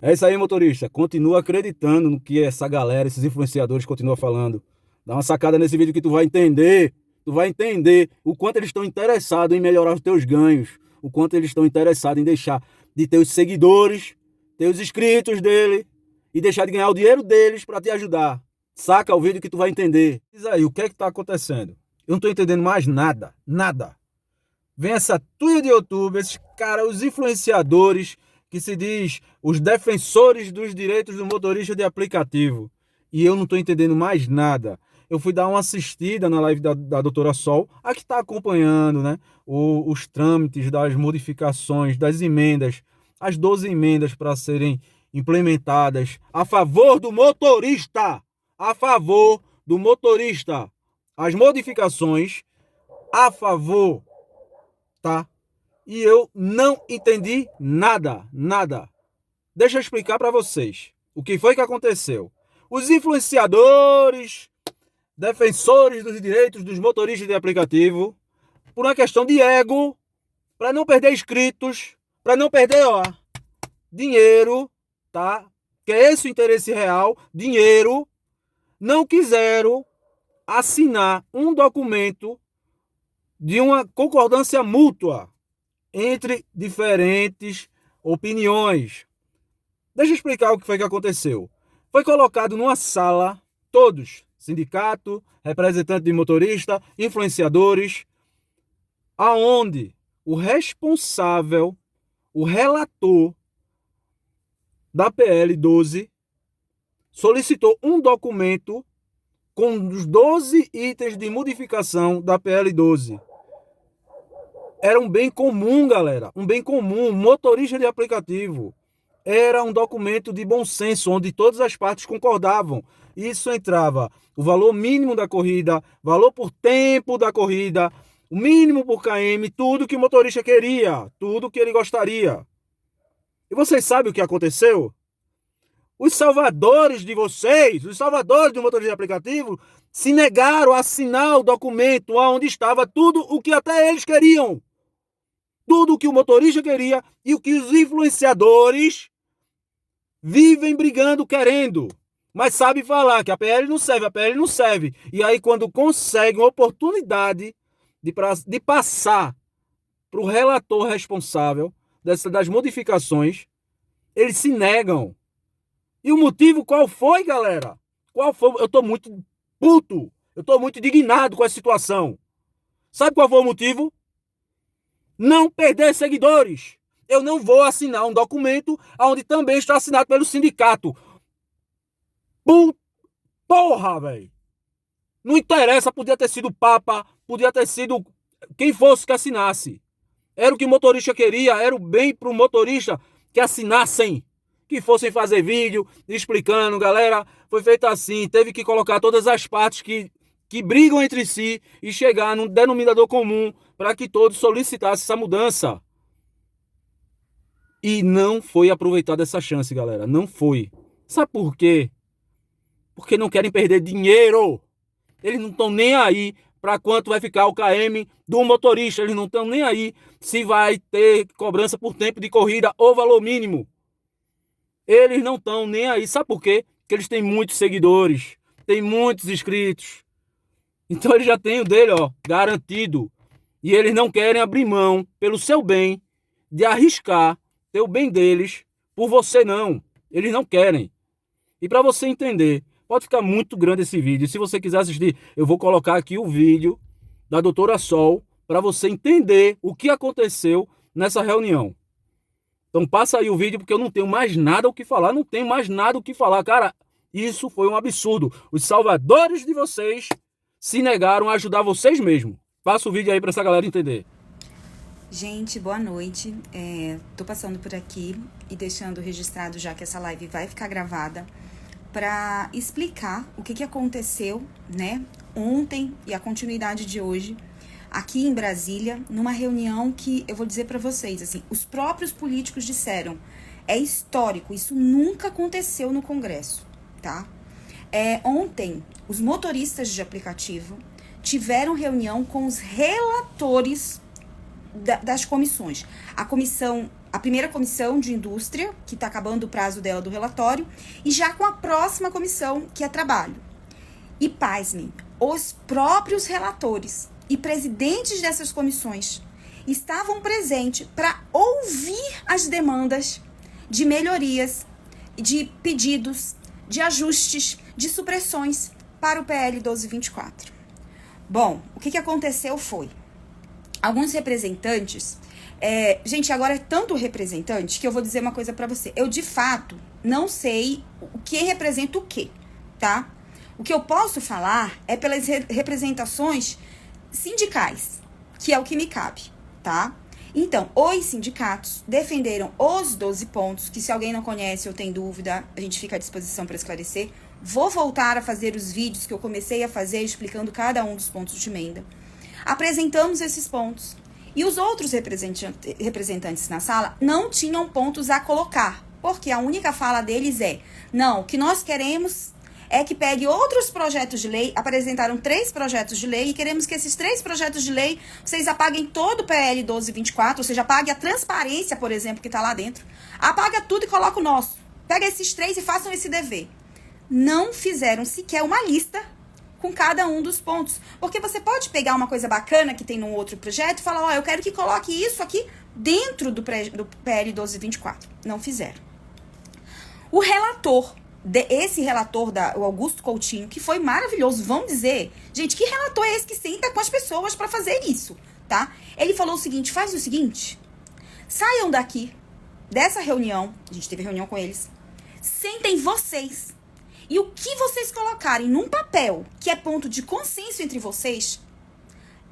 É isso aí, motorista. Continua acreditando no que essa galera, esses influenciadores continuam falando. Dá uma sacada nesse vídeo que tu vai entender. Tu vai entender o quanto eles estão interessados em melhorar os teus ganhos. O quanto eles estão interessados em deixar de ter os seguidores, ter os inscritos dele e deixar de ganhar o dinheiro deles para te ajudar. Saca o vídeo que tu vai entender. Diz aí, o que é que tá acontecendo? Eu não tô entendendo mais nada. Nada. Vem essa tuia de YouTube, esses caras, os influenciadores que se diz os defensores dos direitos do motorista de aplicativo. E eu não estou entendendo mais nada. Eu fui dar uma assistida na live da doutora Sol, a que está acompanhando, né, os trâmites das modificações, das emendas, as 12 emendas para serem implementadas a favor do motorista. A favor do motorista. As modificações a favor, tá? E eu não entendi nada, nada. Deixa eu explicar para vocês o que foi que aconteceu. Os influenciadores, defensores dos direitos dos motoristas de aplicativo, por uma questão de ego, para não perder inscritos, para não perder, ó, dinheiro, tá? Que é esse o interesse real, dinheiro, não quiseram assinar um documento de uma concordância mútua entre diferentes opiniões. Deixa eu explicar o que foi que aconteceu. Foi colocado numa sala, todos, sindicato, representante de motorista, influenciadores, aonde o responsável, o relator da PL 12, solicitou um documento com os 12 itens de modificação da PL 12. Era um bem comum, galera, um bem comum, motorista de aplicativo. Era um documento de bom senso, onde todas as partes concordavam. Isso entrava o valor mínimo da corrida, valor por tempo da corrida, o mínimo por km, tudo que o motorista queria, tudo que ele gostaria. E vocês sabem o que aconteceu? Os salvadores de vocês, os salvadores do motorista de aplicativo, se negaram a assinar o documento onde estava tudo o que até eles queriam. Tudo o que o motorista queria e o que os influenciadores vivem brigando, querendo. Mas sabe falar que a PL não serve, a PL não serve. E aí, quando conseguem a oportunidade de passar para o relator responsável das modificações, eles se negam. E o motivo qual foi, galera? Qual foi? Eu estou muito puto. Eu estou muito indignado com essa situação. Sabe qual foi o motivo? Não perder seguidores. Eu não vou assinar um documento onde também está assinado pelo sindicato. Porra, velho. Não interessa, podia ter sido o Papa, podia ter sido quem fosse que assinasse. Era o que o motorista queria, era o bem pro motorista que assinassem. Que fossem fazer vídeo explicando, galera, foi feito assim, teve que colocar todas as partes que brigam entre si e chegar num denominador comum para que todos solicitassem essa mudança. E não foi aproveitada essa chance, galera. Não foi. Sabe por quê? Porque não querem perder dinheiro. Eles não estão nem aí para quanto vai ficar o KM do motorista. Eles não estão nem aí se vai ter cobrança por tempo de corrida ou valor mínimo. Eles não estão nem aí. Sabe por quê? Porque eles têm muitos seguidores, têm muitos inscritos. Então eles já têm o dele, ó, garantido. E eles não querem abrir mão, pelo seu bem, de arriscar ter o bem deles por você, não. Eles não querem. E para você entender, pode ficar muito grande esse vídeo. Se você quiser assistir, eu vou colocar aqui o vídeo da doutora Sol para você entender o que aconteceu nessa reunião. Então passa aí o vídeo porque eu não tenho mais nada o que falar, não tenho mais nada o que falar. Cara, isso foi um absurdo. Os salvadores de vocês se negaram a ajudar vocês mesmos. Passa o vídeo aí para essa galera entender. Gente, boa noite. Tô passando por aqui e deixando registrado já que essa live vai ficar gravada para explicar o que aconteceu, né, ontem e a continuidade de hoje aqui em Brasília, numa reunião que eu vou dizer para vocês, assim, os próprios políticos disseram, é histórico, isso nunca aconteceu no Congresso, tá? Ontem, os motoristas de aplicativo tiveram reunião com os relatores das comissões. A comissão a primeira comissão de indústria, que está acabando o prazo dela do relatório, e já com a próxima comissão, que é trabalho. E pasmem, os próprios relatores e presidentes dessas comissões estavam presentes para ouvir as demandas de melhorias, de pedidos, de ajustes, de supressões para o PL 1224. Bom, o que aconteceu foi, alguns representantes, gente, agora é tanto representante que eu vou dizer uma coisa para você. Eu, de fato, não sei o que representa o quê, tá? O que eu posso falar é pelas representações sindicais, que é o que me cabe, tá? Então, os sindicatos defenderam os 12 pontos, que se alguém não conhece ou tem dúvida, a gente fica à disposição para esclarecer. Vou voltar a fazer os vídeos que eu comecei a fazer explicando cada um dos pontos de emenda. Apresentamos esses pontos. E os outros representantes na sala não tinham pontos a colocar, porque a única fala deles é: não, o que nós queremos é que pegue outros projetos de lei, apresentaram 3 projetos de lei, e queremos que esses 3 projetos de lei, vocês apaguem todo o PL 1224, ou seja, apague a transparência, por exemplo, que está lá dentro, apaga tudo e coloca o nosso. Pega esses 3 e façam esse dever. Não fizeram sequer uma lista com cada um dos pontos, porque você pode pegar uma coisa bacana que tem num outro projeto e falar: ó, eu quero que coloque isso aqui dentro do PL 1224. Não fizeram. O relator, esse relator, o Augusto Coutinho, que foi maravilhoso, vamos dizer, gente, que relator é esse que senta com as pessoas para fazer isso, tá? Ele falou o seguinte: faz o seguinte, saiam daqui, dessa reunião, a gente teve reunião com eles, sentem vocês, e o que vocês colocarem num papel, que é ponto de consenso entre vocês,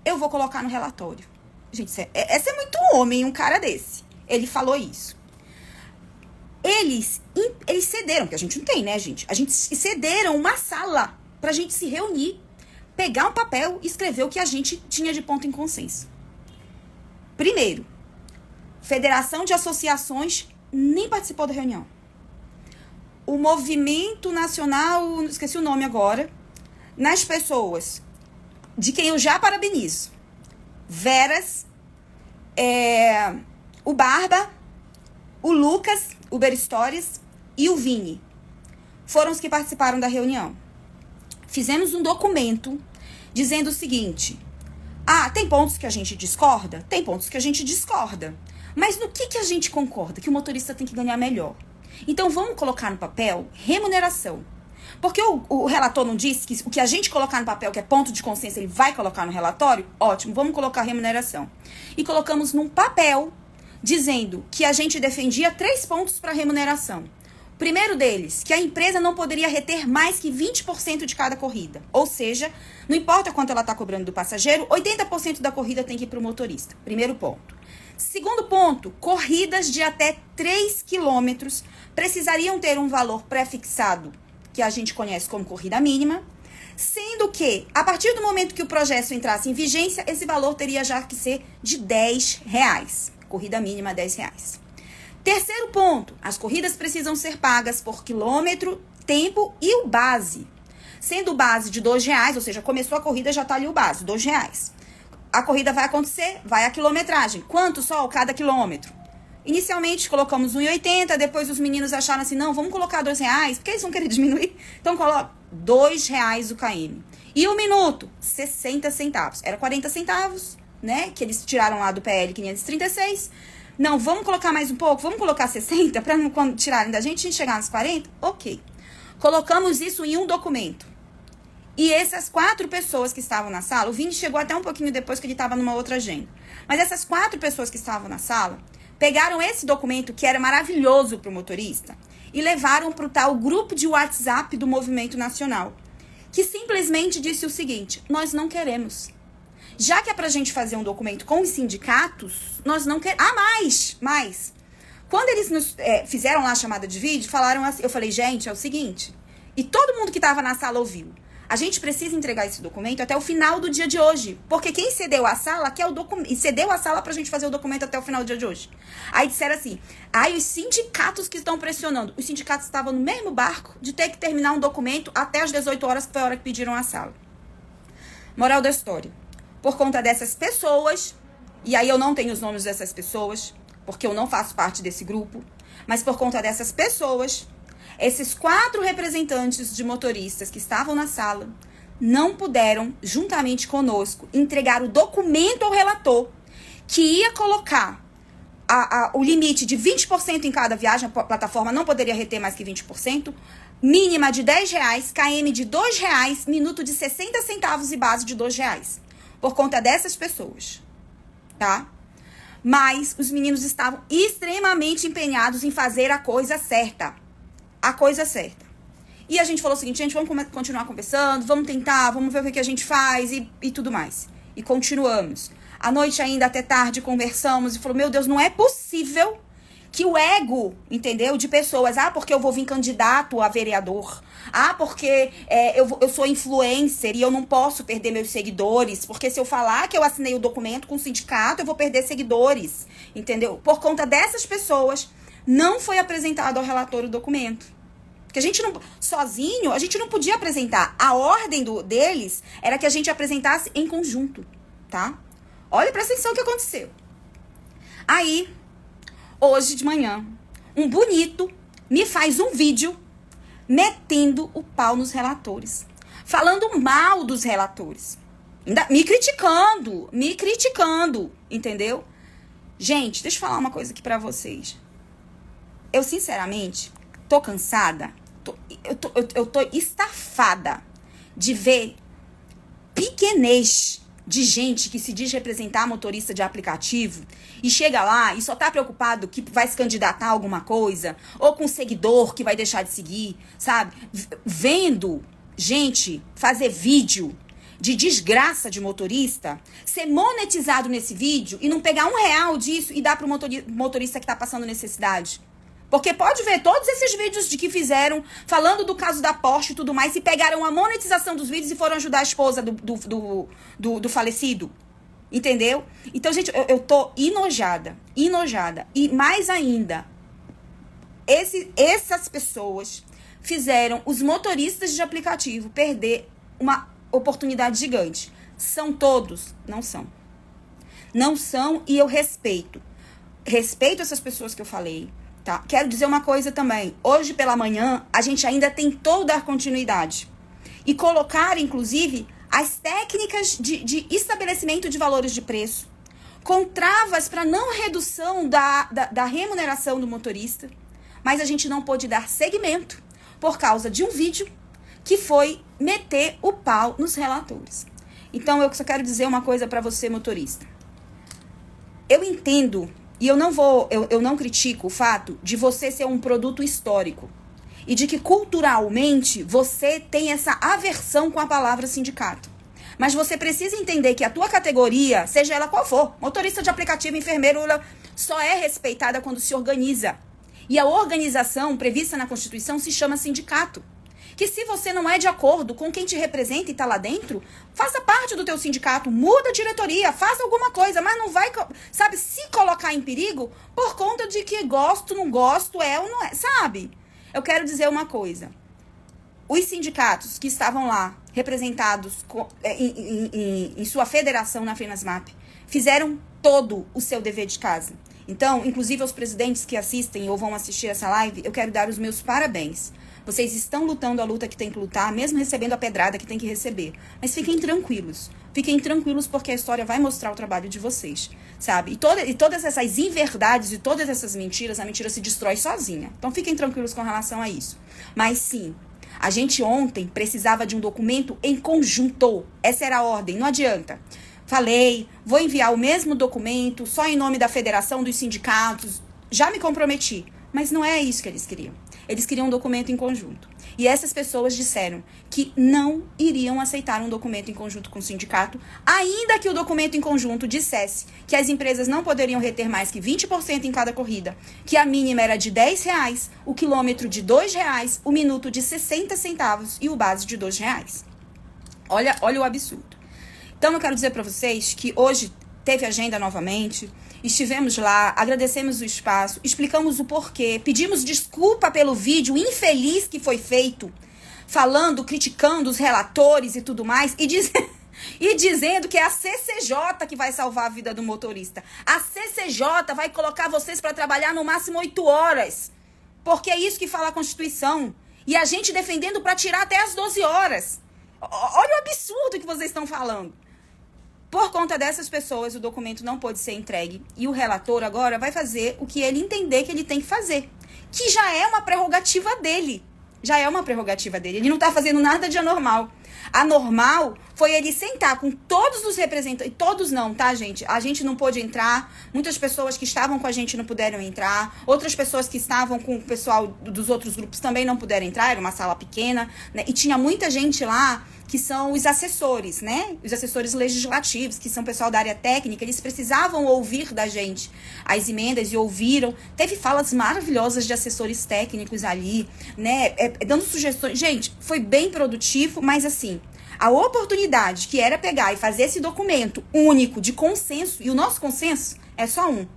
eu vou colocar no relatório. Gente, esse é muito homem, um cara desse. Ele falou isso. Eles cederam, que a gente não tem, né, gente? A gente cederam uma sala pra gente se reunir, pegar um papel e escrever o que a gente tinha de ponto em consenso. Primeiro, Federação de Associações nem participou da reunião. O Movimento Nacional, esqueci o nome agora, nas pessoas, de quem eu já parabenizo, Veras, o Barba, o Lucas, o Beristores e o Vini, foram os que participaram da reunião. Fizemos um documento dizendo o seguinte: tem pontos que a gente discorda? Tem pontos que a gente discorda. Mas no que a gente concorda? Que o motorista tem que ganhar melhor. Então, vamos colocar no papel remuneração. Porque o relator não disse que o que a gente colocar no papel, que é ponto de consenso, ele vai colocar no relatório? Ótimo, vamos colocar remuneração. E colocamos num papel dizendo que a gente defendia 3 pontos para remuneração. O primeiro deles, que a empresa não poderia reter mais que 20% de cada corrida. Ou seja, não importa quanto ela está cobrando do passageiro, 80% da corrida tem que ir para o motorista. Primeiro ponto. Segundo ponto, corridas de até 3 quilômetros precisariam ter um valor pré-fixado, que a gente conhece como corrida mínima, sendo que, a partir do momento que o projeto entrasse em vigência, esse valor teria já que ser de R$10. Corrida mínima, R$10. Terceiro ponto, as corridas precisam ser pagas por quilômetro, tempo e o base. Sendo o base de R$2, ou seja, começou a corrida, já está ali o base, R$2. A corrida vai acontecer, vai a quilometragem. Quanto sol cada quilômetro? Inicialmente colocamos R$1,80, depois os meninos acharam assim: não, vamos colocar R$2, porque eles vão querer diminuir. Então coloca R$2 o km. E o minuto, 60 centavos. Era 40 centavos, né? Que eles tiraram lá do PL 536. Não, vamos colocar mais um pouco? Vamos colocar 60 para quando tirarem da gente chegar nos 40? Ok. Colocamos isso em um documento. E essas 4 pessoas que estavam na sala, o Vini chegou até um pouquinho depois, que ele estava numa outra agenda. Mas essas 4 pessoas que estavam na sala pegaram esse documento, que era maravilhoso para o motorista, e levaram para o tal grupo de WhatsApp do Movimento Nacional, que simplesmente disse o seguinte: nós não queremos. Já que é para a gente fazer um documento com os sindicatos, nós não queremos. Mais. Quando eles nos fizeram lá a chamada de vídeo, falaram assim, eu falei: gente, é o seguinte, e todo mundo que estava na sala ouviu. A gente precisa entregar esse documento até o final do dia de hoje. Porque quem cedeu a sala quer o documento. E cedeu a sala pra gente fazer o documento até o final do dia de hoje. Aí disseram assim: os sindicatos que estão pressionando. Os sindicatos estavam no mesmo barco de ter que terminar um documento até as 18 horas, que foi a hora que pediram a sala. Moral da história. Por conta dessas pessoas, e aí eu não tenho os nomes dessas pessoas, porque eu não faço parte desse grupo, mas por conta dessas pessoas, esses 4 representantes de motoristas que estavam na sala não puderam, juntamente conosco, entregar o documento ao relator que ia colocar o limite de 20% em cada viagem. A plataforma não poderia reter mais que 20%, mínima de R$10, KM de R$2, minuto de 60 centavos e base de R$2. Por conta dessas pessoas, tá? Mas os meninos estavam extremamente empenhados em fazer a coisa certa. A coisa certa. E a gente falou o seguinte, gente, vamos continuar conversando, vamos tentar, vamos ver o que a gente faz e tudo mais. E continuamos. À noite ainda, até tarde, conversamos e falou, meu Deus, não é possível que o ego, entendeu, de pessoas, porque eu vou vir candidato a vereador, porque eu sou influencer e eu não posso perder meus seguidores, porque se eu falar que eu assinei o documento com o sindicato, eu vou perder seguidores, entendeu? Por conta dessas pessoas, não foi apresentado ao relator o documento. Porque a gente não, sozinho, a gente não podia apresentar. A ordem deles era que a gente apresentasse em conjunto, tá? Olha, presta atenção o que aconteceu. Aí, hoje de manhã, um bonito me faz um vídeo metendo o pau nos relatores. Falando mal dos relatores. Me criticando, entendeu? Gente, deixa eu falar uma coisa aqui pra vocês. Eu, sinceramente, tô cansada, eu tô estafada de ver pequenez de gente que se diz representar motorista de aplicativo e chega lá e só tá preocupado que vai se candidatar a alguma coisa, ou com seguidor que vai deixar de seguir, sabe? Vendo gente fazer vídeo de desgraça de motorista, ser monetizado nesse vídeo e não pegar R$1 disso e dar pro motorista que tá passando necessidade. Porque pode ver todos esses vídeos de que fizeram, falando do caso da Porsche e tudo mais, e pegaram a monetização dos vídeos e foram ajudar a esposa do falecido. Entendeu? Então, gente, eu tô enojada. E mais ainda, essas pessoas fizeram os motoristas de aplicativo perder uma oportunidade gigante. São todos? Não são. Não são, e eu respeito. Respeito essas pessoas que eu falei. Tá? Quero dizer uma coisa também. Hoje pela manhã, a gente ainda tentou dar continuidade. E colocar, inclusive, as técnicas de estabelecimento de valores de preço. Com travas para não redução da remuneração do motorista. Mas a gente não pôde dar seguimento por causa de um vídeo que foi meter o pau nos relatores. Então, eu só quero dizer uma coisa para você, motorista. Eu entendo... E eu não critico o fato de você ser um produto histórico. E de que culturalmente você tem essa aversão com a palavra sindicato. Mas você precisa entender que a tua categoria, seja ela qual for, motorista de aplicativo, enfermeiro, só é respeitada quando se organiza. E a organização prevista na Constituição se chama sindicato. Que se você não é de acordo com quem te representa e está lá dentro, faça parte do teu sindicato, muda a diretoria, faça alguma coisa, mas não vai, sabe, se colocar em perigo por conta de que gosto, não gosto, é ou não é, sabe? Eu quero dizer uma coisa. Os sindicatos que estavam lá, representados em sua federação na FENASMAP, fizeram todo o seu dever de casa. Então, inclusive aos presidentes que assistem ou vão assistir essa live, eu quero dar os meus parabéns. Vocês estão lutando a luta que tem que lutar, mesmo recebendo a pedrada que tem que receber. Mas fiquem tranquilos. Fiquem tranquilos porque a história vai mostrar o trabalho de vocês, sabe? E todas essas inverdades e todas essas mentiras, a mentira se destrói sozinha. Então fiquem tranquilos com relação a isso. Mas sim, a gente ontem precisava de um documento em conjunto. Essa era a ordem, não adianta. Falei, vou enviar o mesmo documento, só em nome da federação, dos sindicatos. Já me comprometi. Mas não é isso que eles queriam. Eles queriam um documento em conjunto. E essas pessoas disseram que não iriam aceitar um documento em conjunto com o sindicato, ainda que o documento em conjunto dissesse que as empresas não poderiam reter mais que 20% em cada corrida, que a mínima era de R$10, o quilômetro de R$2, o minuto de 60 centavos e o base de R$2. Olha o absurdo. Então, eu quero dizer para vocês que hoje teve agenda novamente. Estivemos lá, agradecemos o espaço, explicamos o porquê, pedimos desculpa pelo vídeo infeliz que foi feito, falando, criticando os relatores e tudo mais, e E dizendo que é a CCJ que vai salvar a vida do motorista. A CCJ vai colocar vocês para trabalhar no máximo 8 horas. Porque é isso que fala a Constituição. E a gente defendendo para tirar até as 12 horas. Olha o absurdo que vocês estão falando. Por conta dessas pessoas, o documento não pôde ser entregue. E o relator agora vai fazer o que ele entender que ele tem que fazer. Que já é uma prerrogativa dele. Já é uma prerrogativa dele. Ele não está fazendo nada de anormal. Anormal foi ele sentar com todos os representantes. Todos não, tá, gente? A gente não pôde entrar. Muitas pessoas que estavam com a gente não puderam entrar. Outras pessoas que estavam com o pessoal dos outros grupos também não puderam entrar. Era uma sala pequena, né? E tinha muita gente lá que são os assessores, né? Os assessores legislativos, que são pessoal da área técnica. Eles precisavam ouvir da gente as emendas e ouviram. Teve falas maravilhosas de assessores técnicos ali, né? Dando sugestões. Gente, foi bem produtivo, mas assim, a oportunidade que era pegar e fazer esse documento único de consenso, e o nosso consenso é só um.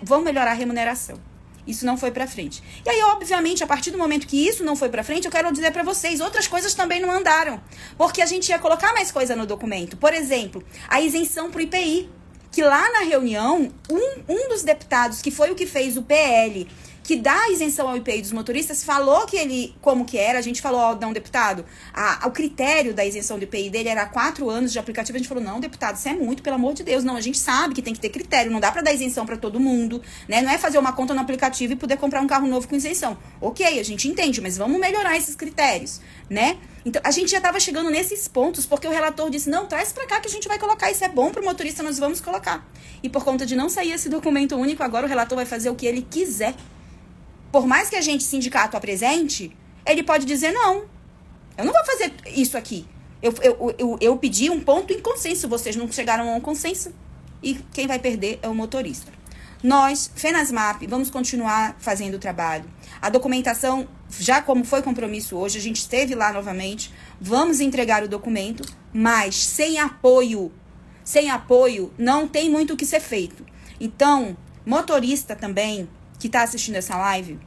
Vamos melhorar a remuneração. Isso não foi pra frente. E aí, obviamente, a partir do momento que isso não foi pra frente, eu quero dizer pra vocês, outras coisas também não andaram. Porque a gente ia colocar mais coisa no documento. Por exemplo, a isenção pro IPI. Que lá na reunião, um dos deputados, que foi o que fez o PL, que dá a isenção ao IPI dos motoristas, falou que ele, como que era, a gente falou, ó, não, deputado, o critério da isenção do IPI dele era 4 anos de aplicativo, a gente falou, não, deputado, isso é muito, pelo amor de Deus, não, a gente sabe que tem que ter critério, não dá pra dar isenção pra todo mundo, né, não é fazer uma conta no aplicativo e poder comprar um carro novo com isenção. Ok, a gente entende, mas vamos melhorar esses critérios, né? Então, a gente já tava chegando nesses pontos, porque o relator disse, não, traz pra cá que a gente vai colocar, isso é bom pro motorista, nós vamos colocar. E por conta de não sair esse documento único, agora o relator vai fazer o que ele quiser. Por mais que a gente, sindicato, apresente, ele pode dizer, não, eu não vou fazer isso aqui. Eu pedi um ponto em consenso, vocês não chegaram a um consenso, e quem vai perder é o motorista. Nós, Fenasmap, vamos continuar fazendo o trabalho. A documentação, já como foi compromisso hoje, a gente esteve lá novamente, vamos entregar o documento, mas sem apoio não tem muito o que ser feito. Então, motorista também, que está assistindo essa live,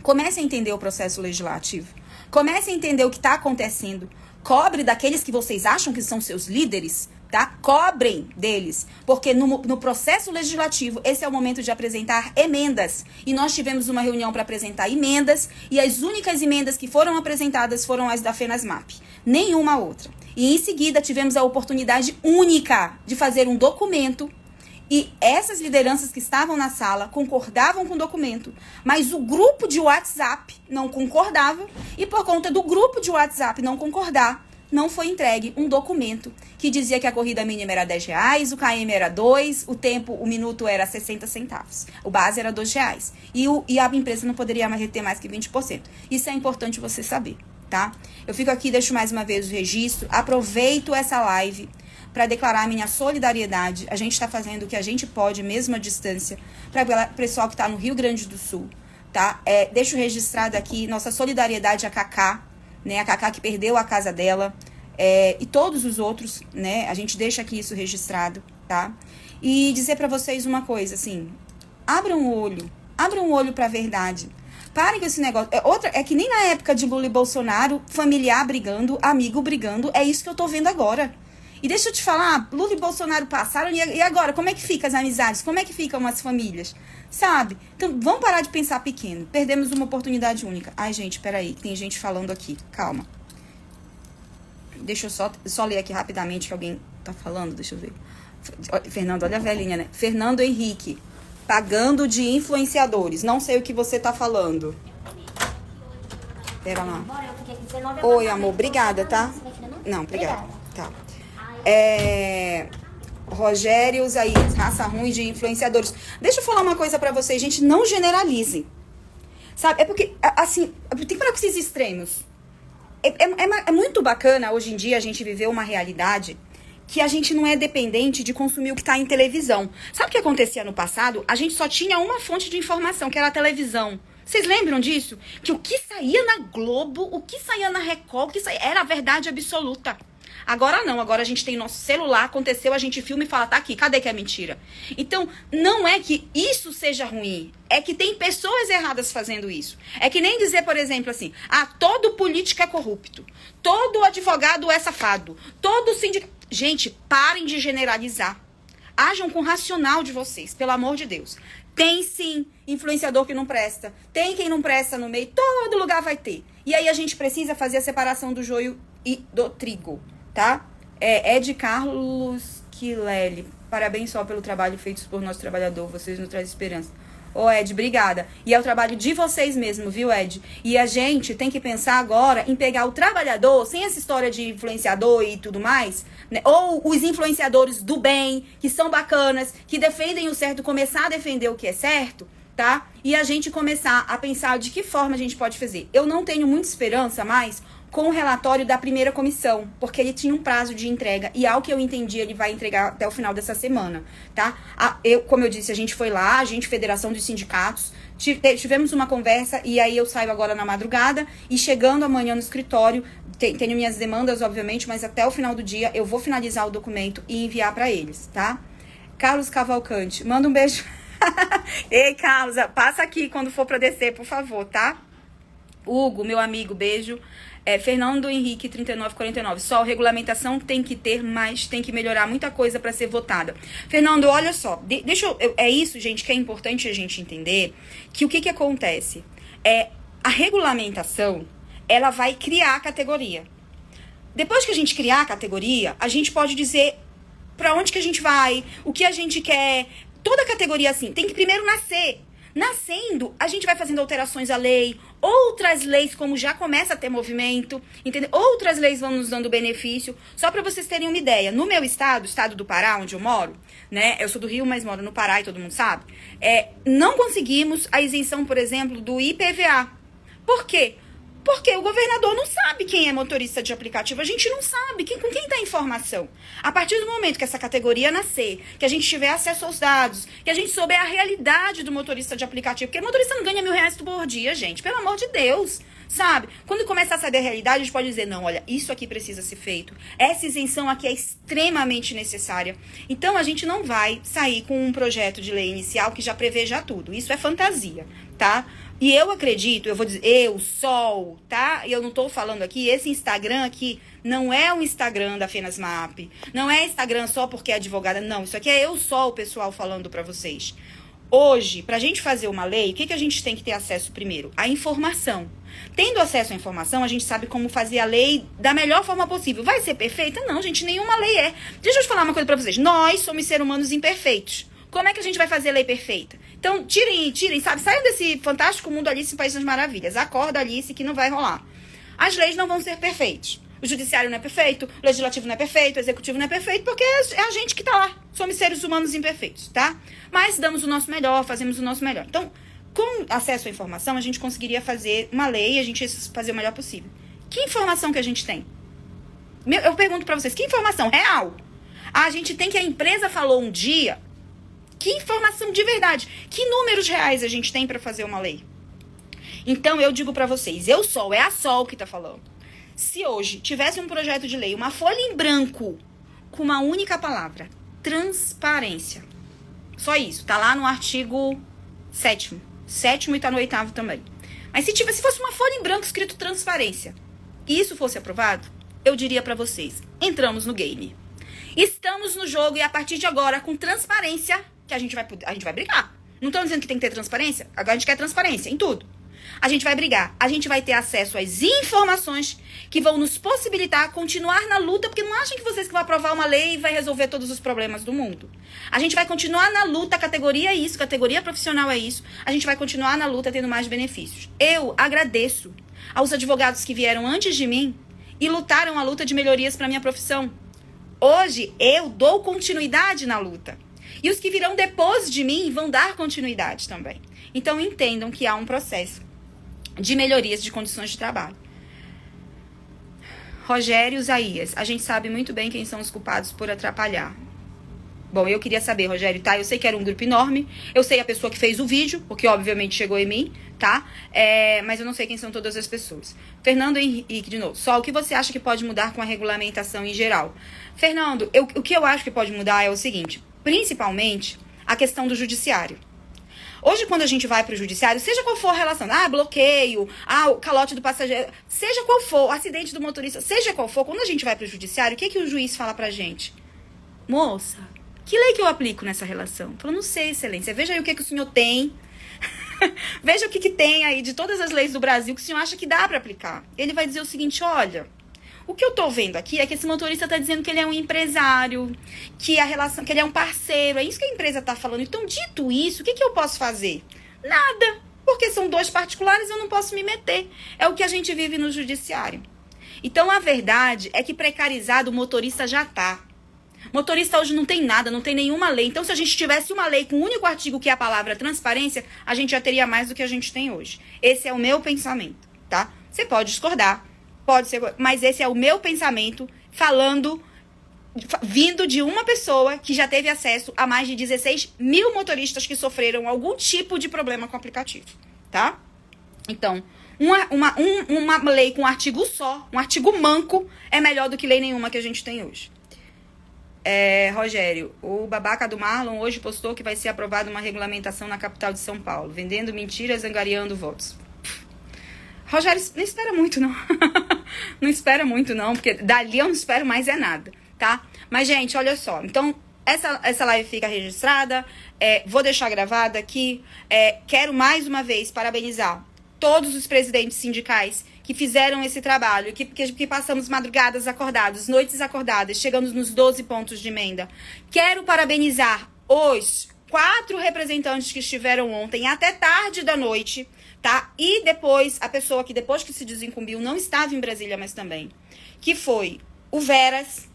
comece a entender o processo legislativo. Comece a entender o que está acontecendo. Cobre daqueles que vocês acham que são seus líderes, tá? Cobrem deles. Porque no processo legislativo, esse é o momento de apresentar emendas. E nós tivemos uma reunião para apresentar emendas, e as únicas emendas que foram apresentadas foram as da Fenasmap. Nenhuma outra. E em seguida tivemos a oportunidade única de fazer um documento. E essas lideranças que estavam na sala concordavam com o documento, mas o grupo de WhatsApp não concordava, e por conta do grupo de WhatsApp não concordar, não foi entregue um documento que dizia que a corrida mínima era R$10, o KM era 2, o minuto era 60 centavos, o base era R$2, e a empresa não poderia mais reter mais que 20%. Isso é importante você saber, tá? Eu fico aqui, deixo mais uma vez o registro, aproveito essa live para declarar minha solidariedade. A gente está fazendo o que a gente pode, mesmo à distância, para o pessoal que está no Rio Grande do Sul, tá? Deixo registrado aqui nossa solidariedade à Cacá, né? A Cacá que perdeu a casa dela, e todos os outros, né? A gente deixa aqui isso registrado, tá? E dizer para vocês uma coisa, assim, abram o olho para a verdade. Parem com esse negócio. É que nem na época de Lula e Bolsonaro, familiar brigando, amigo brigando, é isso que eu tô vendo agora. E deixa eu te falar, Lula e Bolsonaro passaram, e agora, como é que ficam as amizades? Como é que ficam as famílias? Sabe? Então, vamos parar de pensar pequeno. Perdemos uma oportunidade única. Ai, gente, peraí, tem gente falando aqui. Calma. Deixa eu só ler aqui rapidamente que alguém tá falando, deixa eu ver. Fernando, olha a velhinha, né? Fernando Henrique, pagando de influenciadores. Não sei o que você tá falando. Pera lá. Oi, amor, obrigada, tá? Não, obrigada. Tá. Rogério Isaías, raça ruim de influenciadores. Deixa eu falar uma coisa pra vocês, gente, não generalizem. Sabe, é porque, assim, tem que parar com esses extremos. É muito bacana, hoje em dia, a gente viver uma realidade que a gente não é dependente de consumir o que tá em televisão. Sabe o que acontecia no passado? A gente só tinha uma fonte de informação, que era a televisão. Vocês lembram disso? Que o que saía na Globo, o que saía na Record, era a verdade absoluta. Agora não, agora a gente tem nosso celular, aconteceu, a gente filma e fala, tá aqui, cadê que é mentira? Então, não é que isso seja ruim, é que tem pessoas erradas fazendo isso. É que nem dizer, por exemplo, assim, todo político é corrupto, todo advogado é safado, todo sindicato... Gente, parem de generalizar. Ajam com o racional de vocês, pelo amor de Deus. Tem sim influenciador que não presta, tem quem não presta no meio, todo lugar vai ter. E aí a gente precisa fazer a separação do joio e do trigo, tá? Ed Carlos Quilele, parabéns só pelo trabalho feito por nosso trabalhador, vocês nos trazem esperança. Ô Ed, obrigada. E é o trabalho de vocês mesmo, viu Ed? E a gente tem que pensar agora em pegar o trabalhador, sem essa história de influenciador e tudo mais, né? Ou os influenciadores do bem, que são bacanas, que defendem o certo, começar a defender o que é certo, tá? E a gente começar a pensar de que forma a gente pode fazer. Eu não tenho muita esperança mais com o relatório da primeira comissão, porque ele tinha um prazo de entrega, e ao que eu entendi, ele vai entregar até o final dessa semana, tá? Como eu disse, a gente foi lá, a gente, Federação dos Sindicatos, tivemos uma conversa, e aí eu saio agora na madrugada, e chegando amanhã no escritório, tenho minhas demandas, obviamente, mas até o final do dia eu vou finalizar o documento e enviar para eles, tá? Carlos Cavalcante, manda um beijo. Ei, Carlos, passa aqui quando for para descer, por favor, tá? Hugo, meu amigo, beijo. Fernando Henrique, 3949. Só regulamentação tem que ter, mas tem que melhorar muita coisa para ser votada. Fernando, olha só. É isso, gente, que é importante a gente entender. Que o que acontece? A regulamentação, ela vai criar a categoria. Depois que a gente criar a categoria, a gente pode dizer para onde que a gente vai, o que a gente quer. Toda categoria, assim, tem que primeiro nascer. Nascendo, a gente vai fazendo alterações à lei, outras leis, como já começa a ter movimento, entendeu? Outras leis vão nos dando benefício. Só para vocês terem uma ideia, no meu estado, o estado do Pará, onde eu moro, né? Eu sou do Rio, mas moro no Pará e todo mundo sabe. Não conseguimos a isenção, por exemplo, do IPVA. Por quê? Porque o governador não sabe quem é motorista de aplicativo. A gente não sabe com quem está a informação. A partir do momento que essa categoria nascer, que a gente tiver acesso aos dados, que a gente souber a realidade do motorista de aplicativo, porque o motorista não ganha R$1.000 por dia, gente. Pelo amor de Deus, sabe? Quando começar a saber a realidade, a gente pode dizer, não, olha, isso aqui precisa ser feito. Essa isenção aqui é extremamente necessária. Então, a gente não vai sair com um projeto de lei inicial que já preveja tudo. Isso é fantasia, tá? E eu acredito, eu vou dizer, Sol, tá? E eu não tô falando aqui, esse Instagram aqui não é um Instagram da Fenasmap, não é Instagram só porque é advogada, não. Isso aqui é eu Sol, pessoal, falando pra vocês. Hoje, pra gente fazer uma lei, o que a gente tem que ter acesso primeiro? A informação. Tendo acesso à informação, a gente sabe como fazer a lei da melhor forma possível. Vai ser perfeita? Não, gente, nenhuma lei é. Deixa eu te falar uma coisa pra vocês. Nós somos seres humanos imperfeitos. Como é que a gente vai fazer lei perfeita? Então, tirem, sabe? Saiam desse fantástico mundo Alice em País das Maravilhas. Acorda, Alice, que não vai rolar. As leis não vão ser perfeitas. O judiciário não é perfeito, o legislativo não é perfeito, o executivo não é perfeito, porque é a gente que tá lá. Somos seres humanos imperfeitos, tá? Mas damos o nosso melhor, fazemos o nosso melhor. Então, com acesso à informação, a gente conseguiria fazer uma lei e a gente ia fazer o melhor possível. Que informação que a gente tem? Eu pergunto pra vocês, que informação real? A gente tem que a empresa falou um dia... Que informação de verdade? Que números reais a gente tem para fazer uma lei? Então, eu digo para vocês, Sol, é a Sol que tá falando. Se hoje tivesse um projeto de lei, uma folha em branco, com uma única palavra, transparência. Só isso, tá lá no artigo 7º. 7º e tá no 8º também. Mas se fosse uma folha em branco escrito transparência, e isso fosse aprovado, eu diria para vocês, entramos no game. Estamos no jogo e a partir de agora, com transparência, que a gente vai brigar. Não estamos dizendo que tem que ter transparência? Agora a gente quer transparência em tudo. A gente vai brigar. A gente vai ter acesso às informações que vão nos possibilitar continuar na luta, porque não achem que vocês que vão aprovar uma lei e vai resolver todos os problemas do mundo. A gente vai continuar na luta, categoria é isso, categoria profissional é isso. A gente vai continuar na luta tendo mais benefícios. Eu agradeço aos advogados que vieram antes de mim e lutaram a luta de melhorias para minha profissão. Hoje eu dou continuidade na luta. E os que virão depois de mim vão dar continuidade também. Então, entendam que há um processo de melhorias de condições de trabalho. Rogério Isaías, a gente sabe muito bem quem são os culpados por atrapalhar. Bom, eu queria saber, Rogério, tá? Eu sei que era um grupo enorme, eu sei a pessoa que fez o vídeo, porque obviamente chegou em mim, tá? Mas eu não sei quem são todas as pessoas. Fernando Henrique, de novo. Só o que você acha que pode mudar com a regulamentação em geral? Fernando, o que eu acho que pode mudar é o seguinte, principalmente a questão do judiciário. Hoje, quando a gente vai para o judiciário, seja qual for a relação, bloqueio, o calote do passageiro, seja qual for, o acidente do motorista, seja qual for, quando a gente vai para o judiciário, o que o juiz fala pra gente? Moça, que lei que eu aplico nessa relação? Eu falo, não sei, excelência, veja aí o que o senhor tem, veja o que tem aí de todas as leis do Brasil que o senhor acha que dá para aplicar. Ele vai dizer o seguinte, olha, o que eu tô vendo aqui é que esse motorista tá dizendo que ele é um empresário, que ele é um parceiro, é isso que a empresa tá falando. Então, dito isso, o que eu posso fazer? Nada, porque são dois particulares, eu não posso me meter. É o que a gente vive no judiciário. Então, a verdade é que precarizado o motorista já tá. Motorista hoje não tem nada, não tem nenhuma lei. Então, se a gente tivesse uma lei com o único artigo que é a palavra transparência, a gente já teria mais do que a gente tem hoje. Esse é o meu pensamento, tá? Você pode discordar, pode ser, mas esse é o meu pensamento vindo de uma pessoa que já teve acesso a mais de 16 mil motoristas que sofreram algum tipo de problema com o aplicativo, tá? Então, uma lei com um artigo só, um artigo manco, é melhor do que lei nenhuma que a gente tem hoje. Rogério, o babaca do Marlon hoje postou que vai ser aprovada uma regulamentação na capital de São Paulo, vendendo mentiras, angariando votos. Rogério, não espera muito, não. Não espera muito, não, porque dali eu não espero mais nada, tá? Mas, gente, olha só. Então, essa live fica registrada. Vou deixar gravada aqui. Quero mais uma vez parabenizar todos os presidentes sindicais que fizeram esse trabalho, que passamos madrugadas acordadas, noites acordadas, chegamos nos 12 pontos de emenda. Quero parabenizar os 4 representantes que estiveram ontem até tarde da noite, tá? E depois, a pessoa que depois que se desincumbiu não estava em Brasília, mas também, que foi o Veras,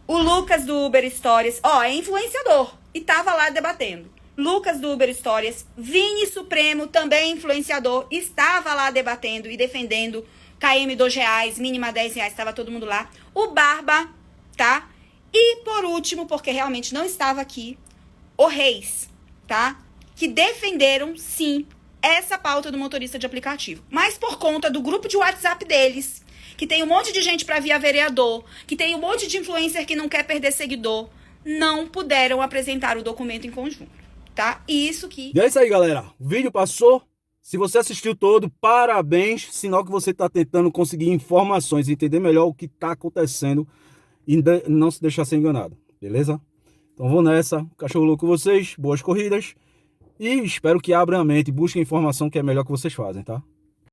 o Lucas do Uber Stories, é influenciador, e tava lá debatendo. Lucas do Uber Stories, Vini Supremo, também influenciador, estava lá debatendo e defendendo KM R$2, mínima R$10, estava todo mundo lá. O Barba, tá? E por último, porque realmente não estava aqui, o Reis, tá? Que defenderam, sim, essa pauta do motorista de aplicativo. Mas por conta do grupo de WhatsApp deles, que tem um monte de gente para via vereador, que tem um monte de influencer que não quer perder seguidor, não puderam apresentar o documento em conjunto, tá? E é isso aí, galera. O vídeo passou. Se você assistiu todo, parabéns. Sinal que você está tentando conseguir informações, entender melhor o que está acontecendo e não se deixar ser enganado, beleza? Então vou nessa. Cachorro louco com vocês. Boas corridas. E espero que abram a mente e busquem informação que é melhor que vocês fazem, tá?